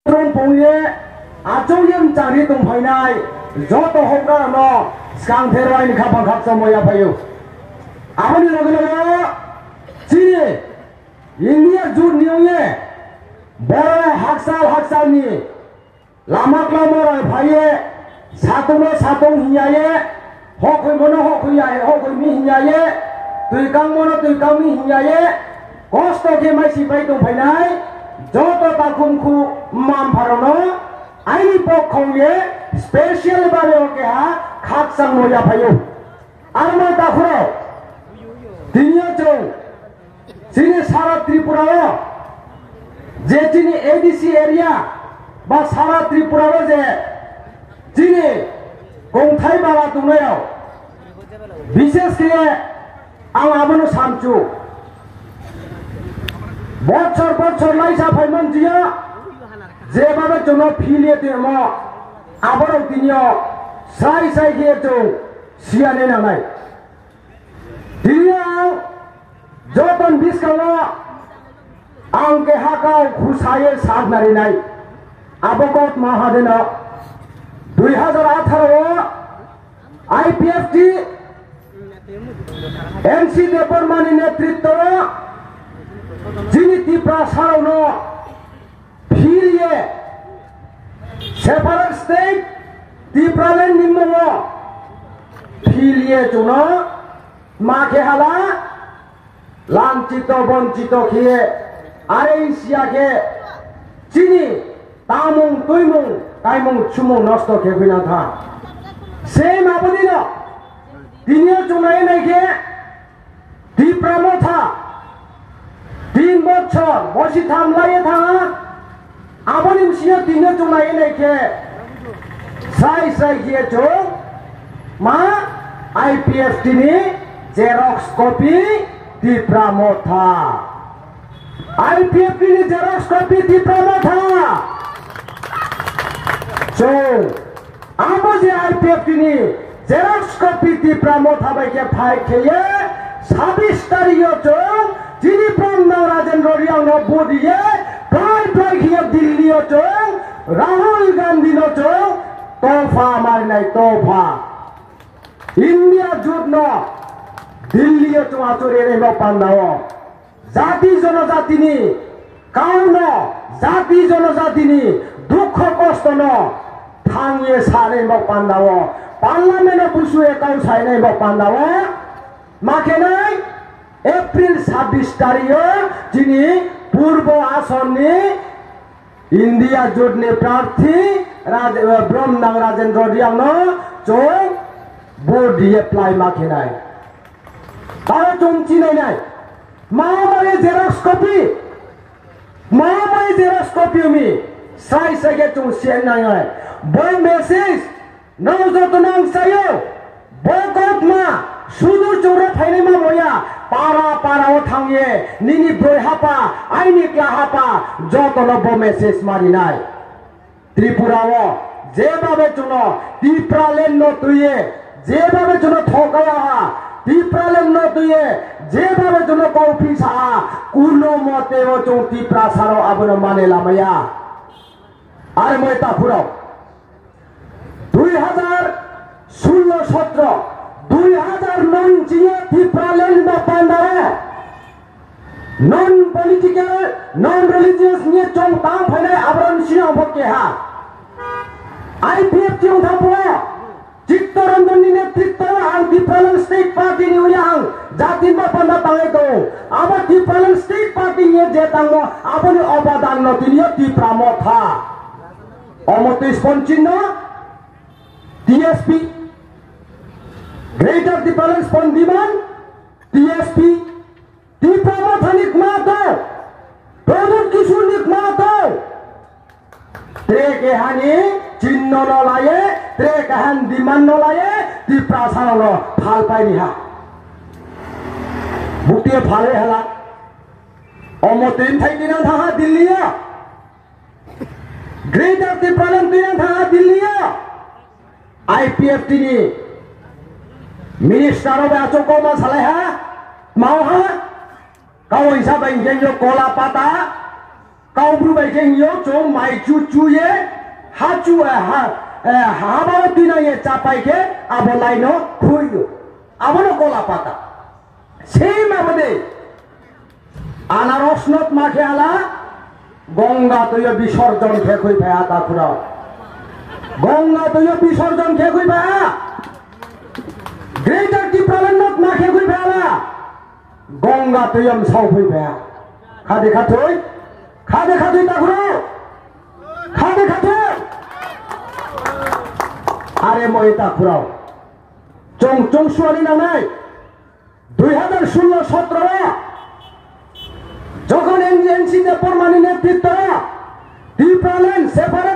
Rongpongye ajoyem cari dongpainai joto hokra no skang therwai ni khapang khap samoya payu aboni loge chini India jur niye boro haksal ni lamak lamor phaye satong hiyaye hokoi mono hokoi mi hiyaye tuikang mono tuikang mi hiyaye kosto ke mai sipai dongpainai joto takumku mam parono aini pokhongye special bale oke ha khak sang moya phayo arma takhuro dunia chong chini sara tripura ro je chini ADC area ba sara tripura ro je chini gongthai bala tungnayo bishesh ke ang abono samchu বছর লাইসা ফাইমান জিয়া যেভাবে জন্য ফিলিয়ে দেব আবারও তিনিও সাই গিয়ে তো সিয়ানে নামাই তিনিও যতন বিস্কাল আংকে হাকাও খুসায়ে সাত নারী নাই আবকত মহাদেন 2018 আইপিএফটি এনসি দেববর্মানি নেতৃত্ব যিনি ত্রিপুরা সারানো ফিরিয়ে সেপারেট স্টেট ত্রিপুরালেন নিম্ন ফিরিয়ে জন্য মাকে হালা লাঞ্ছিত বঞ্চিত খেয়ে আর এই সিয়াকে চিনি তামুং তুইমুং তাইমুং চুমুং নষ্ট খেয়ে না থা সেই মাপদিন তিনিও চুনাই নাইকে ত্রিপুরা মথা 3 বছর বসি থামলাইয়ে থাকা আবনিম সিয়া দিনে জমাই নাইকে সাই গিয়ে চোখ মা আইপিএফটি নি জেরক্স কপি ত্রিপুরা মথা আইপিএফটি নি জেরক্স কপি ত্রিপুরা মথা চোখ আবো যে আইপিএফটি নি জেরক্স কপি ত্রিপুরা মথা বাইকে ফাই খেয়ে 26 তারিখ চোখ যিনি ব্রহ্মা রাজেন্দ্র রিয়াং বদিয়ে প্রায় গিয়ে দিল্লি চং রাহুল গান্ধী চং তোফা মারনাই তোফা ইন্ডিয়া জুট ন দিল্লি চং আচরে রে পান্দাও জাতি জনজাতিনি কাউন জাতি জনজাতিনি দুঃখ কষ্ট ন থাঙিয়ে সারে পান্দাও পার্লামেন্ট বুসুয়ে কাউ সাইনে পান্দাও মাকে নাই এপ্রিল 26 তারিখে যিনি পূর্ব আসনে ইন্ডিয়া জোটনে প্রার্থী ব্রহ্মনাং রাজেন্দ্র রিয়াং চং বডি এপ্লাই মাখে নাই তারা চং চিনাই নাই মামারে জেরক্স কপি মি সাই সাইকে চং সেন নাই বই মেসেজ নৌ যত নাং সাইও বকত মা সুদূর চৌরা ফাইনাই মা বয়া পাড়াও থাঙিয়ে নিনি ব্রই হাপা আইনি ক্লা হাপা যত নব মেসেজ মারি নাই ত্রিপুরাও যেভাবে চুন ত্রিপুরালেন নতুয়ে যেভাবে চুন ঠকায়া ত্রিপুরালেন নতুয়ে যেভাবে চুন কৌফি সাহা কোনো মতেও চৌ ত্রিপুরা সারো আবনো মানে লামায়া আর মই তাফুরাও 2016-17 2009 ত্রিপুরালেন বাপান্দারে নন পলিটিক্যাল নন রিলিজিয়াস নিয়ে চং তাং ফাইনাই আবরণ সিং ভকে হা আইপিএফ চং থাপো চিত্তরঞ্জন নেতৃত্ব আং ত্রিপুরালেন স্টেট পার্টি নিউয়াং জাতিন বাপান্দা তাঙ্গে তো আবার ত্রিপুরালেন স্টেট পার্টি নিয়ে যে তাঙ্গ আবনি অবদান নতিনিয় ত্রিপুরা মথা অমত স্পঞ্চিন্ন TSP Greater Tirupura Spondiman, TSP, Tirupura Thanik Mato, Pradut Kisunik Mato, Treke Hani, Chinno Nolaye, Treke Han Diman Nolaye, Tirupura Sarolo, Palpai Niha. Bukti Pale Hala, Omotin Thaikinan Thaha Dilliya, Greater Tirupura Tinan Thaha Dilliya, IPFT ni Minister of Achokoma Saleha, Mauha, Kau Isabah Ingenio Kola Pata, काउब्रु बाइके हियो चों माइ चु ये हाचु हाबाव दिना ये चापाइके अब लाइनो खुइयो आबनो Cola पाता सेम आबदे आनारस नत माखे आला गंगा तो ये विसर्जन खेकुई भाया ताकुरा गंगा तो ये विसर्जन खेकुई भाया ग्रेटर की प्रलन्नत माखे कुई भाया गंगा तो ये साउफुई भाया खादे खाथुई ताकुरा खादे खाथुई आरे মই ताकुरा चों सुवाली नांनाय 2016-17 যখন এনজিএনসি তে পরমানি নেতৃত্ব ডিপ্রালেন সেপারেট